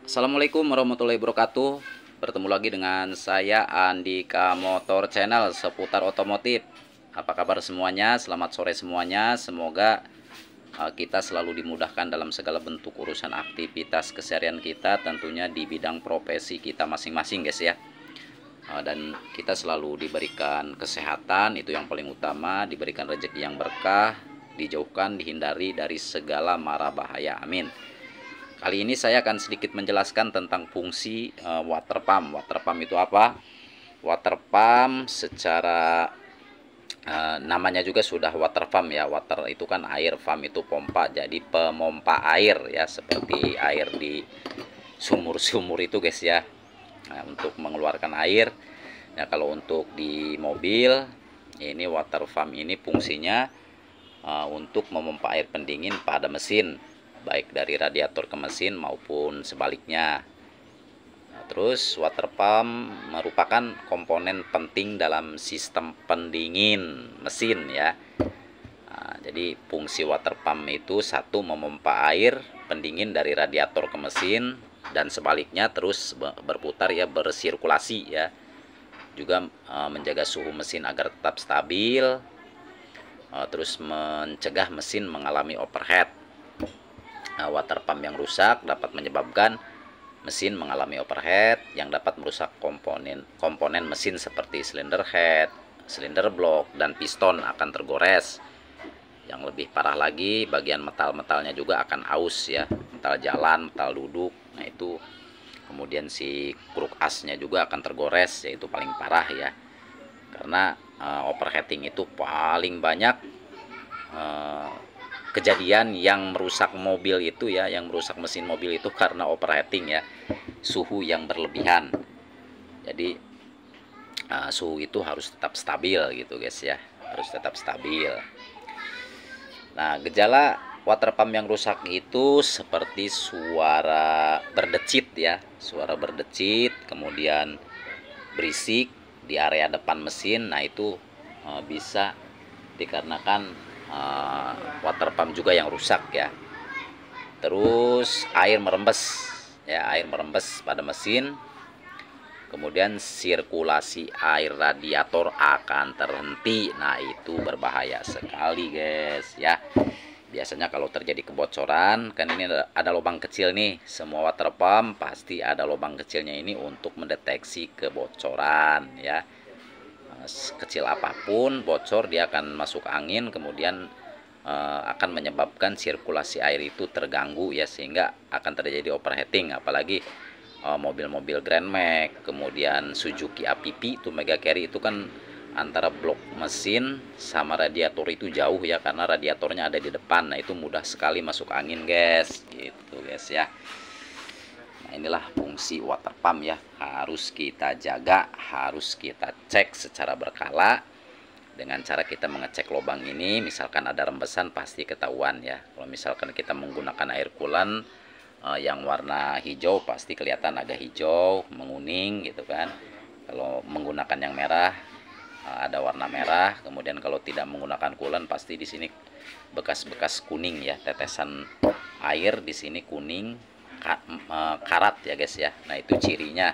Assalamualaikum warahmatullahi wabarakatuh. Bertemu lagi dengan saya Andika Motor Channel seputar otomotif. Apa kabar semuanya? Selamat sore semuanya. Semoga kita selalu dimudahkan dalam segala bentuk urusan aktivitas keseharian kita, tentunya di bidang profesi kita masing-masing guys ya. Dan kita selalu diberikan kesehatan, itu yang paling utama, diberikan rezeki yang berkah, dijauhkan, dihindari dari segala mara bahaya. Amin. Kali ini saya akan sedikit menjelaskan tentang fungsi water pump. Water pump itu apa? Water pump secara namanya juga sudah water pump ya. Water itu kan air, pump itu pompa. Jadi pemompa air ya, seperti air di sumur-sumur itu guys ya. Nah, untuk mengeluarkan air. Nah, kalau untuk di mobil ini water pump ini fungsinya untuk memompa air pendingin pada mesin, baik dari radiator ke mesin maupun sebaliknya. Nah, terus water pump merupakan komponen penting dalam sistem pendingin mesin ya. Nah, jadi fungsi water pump itu satu, memompa air pendingin dari radiator ke mesin dan sebaliknya, terus berputar ya, bersirkulasi ya. Juga menjaga suhu mesin agar tetap stabil, terus mencegah mesin mengalami overheat. Water pump yang rusak dapat menyebabkan mesin mengalami overheat yang dapat merusak komponen mesin seperti silinder head, silinder block, dan piston akan tergores. Yang lebih parah lagi, bagian metal-metalnya juga akan aus ya, metal jalan, metal duduk. Nah itu, kemudian si kruk asnya juga akan tergores, yaitu paling parah ya. Karena overheating itu paling banyak kejadian yang merusak mobil itu ya, yang merusak mesin mobil itu karena overheating ya, suhu yang berlebihan. Jadi suhu itu harus tetap stabil gitu guys ya, harus tetap stabil. Nah, gejala water pump yang rusak itu seperti suara berdecit ya, suara berdecit, kemudian berisik di area depan mesin. Nah itu bisa dikarenakan water pump juga yang rusak ya. Terus air merembes ya, air merembes pada mesin, kemudian sirkulasi air radiator akan terhenti. Nah itu berbahaya sekali guys ya. Biasanya kalau terjadi kebocoran, kan ini ada lubang kecil nih, semua water pump pasti ada lubang kecilnya ini untuk mendeteksi kebocoran ya. Kecil apapun bocor, dia akan masuk angin, kemudian akan menyebabkan sirkulasi air itu terganggu ya, sehingga akan terjadi overheating. Apalagi mobil-mobil Grand Max, kemudian Suzuki APP itu Mega Carry, itu kan antara blok mesin sama radiator itu jauh ya, karena radiatornya ada di depan. Nah itu mudah sekali masuk angin guys, gitu guys ya. Nah, inilah fungsi water pump ya, harus kita jaga, harus kita cek secara berkala. Dengan cara kita mengecek lubang ini, misalkan ada rembesan pasti ketahuan ya. Kalau misalkan kita menggunakan air coolant yang warna hijau, pasti kelihatan agak hijau, menguning gitu kan. Kalau menggunakan yang merah, ada warna merah. Kemudian kalau tidak menggunakan coolant, pasti di sini bekas-bekas kuning ya, tetesan air di sini kuning, karat ya guys ya. Nah itu cirinya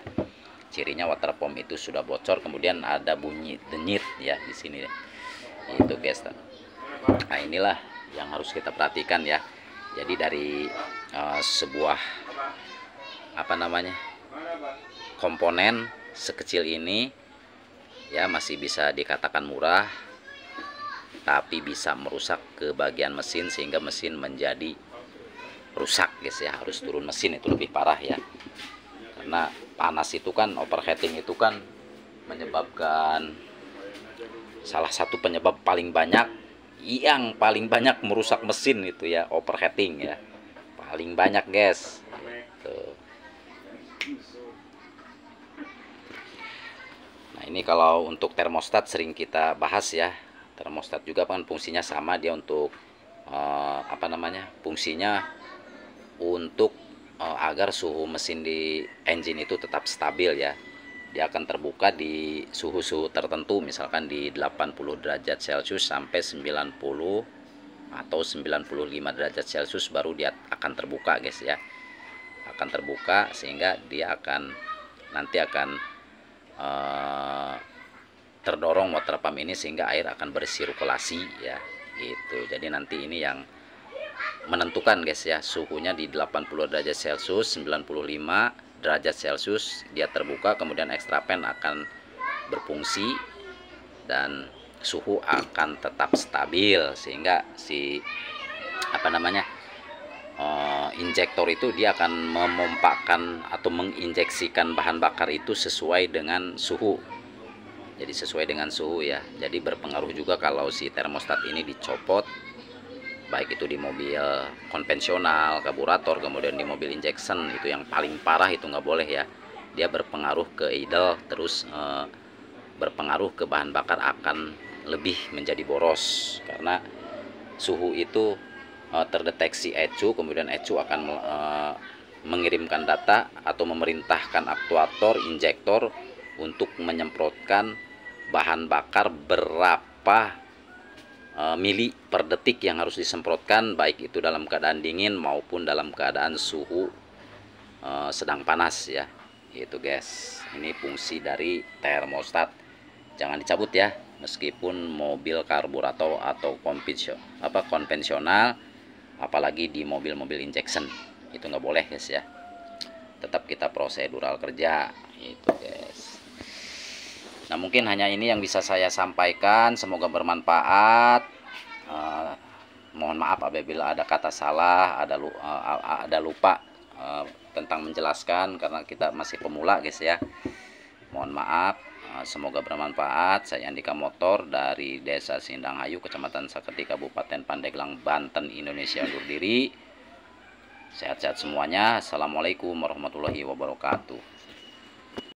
water pump itu sudah bocor, kemudian ada bunyi denyit ya di sini itu guys. Nah inilah yang harus kita perhatikan ya. Jadi dari sebuah komponen sekecil ini ya, masih bisa dikatakan murah, tapi bisa merusak ke bagian mesin sehingga mesin menjadi rusak guys ya. Harus turun mesin, itu lebih parah ya. Karena panas itu kan, overheating itu kan menyebabkan, salah satu penyebab paling banyak, yang paling banyak merusak mesin itu ya, overheating ya, paling banyak guys gitu. Nah ini kalau untuk termostat sering kita bahas ya. Termostat juga kan fungsinya sama, dia untuk fungsinya untuk agar suhu mesin di engine itu tetap stabil ya. Dia akan terbuka di suhu-suhu tertentu, misalkan di 80 derajat Celcius sampai 90 atau 95 derajat Celcius baru dia akan terbuka guys ya. akan terbuka, sehingga dia nanti akan terdorong water pump ini, sehingga air akan bersirkulasi ya gitu. Jadi nanti ini yang menentukan guys ya, suhunya di 80 derajat Celcius, 95 derajat Celcius dia terbuka, kemudian extra fan akan berfungsi dan suhu akan tetap stabil, sehingga si injektor itu dia akan memompakan atau menginjeksikan bahan bakar itu sesuai dengan suhu. Jadi sesuai dengan suhu ya. Jadi berpengaruh juga kalau si termostat ini dicopot, baik itu di mobil konvensional karburator, kemudian di mobil injection, itu yang paling parah itu nggak boleh ya. Dia berpengaruh ke idle, terus berpengaruh ke bahan bakar akan lebih menjadi boros, karena suhu itu terdeteksi ECU, kemudian ECU akan mengirimkan data atau memerintahkan aktuator injektor untuk menyemprotkan bahan bakar berapa mili per detik yang harus disemprotkan, baik itu dalam keadaan dingin maupun dalam keadaan suhu sedang panas ya. Itu guys, ini fungsi dari termostat. Jangan dicabut ya, meskipun mobil karburator atau konvensional, apalagi di mobil-mobil injection, itu nggak boleh guys ya. Tetap kita prosedural kerja itu guys. Nah, mungkin hanya ini yang bisa saya sampaikan, semoga bermanfaat. Mohon maaf apabila ada kata salah, ada lupa tentang menjelaskan, karena kita masih pemula guys ya. Mohon maaf. Semoga bermanfaat. Saya Andika Motor dari Desa Sindanghayu, Kecamatan Saketi, Kabupaten Pandeglang, Banten, Indonesia undur diri. Sehat-sehat semuanya. Assalamualaikum warahmatullahi wabarakatuh.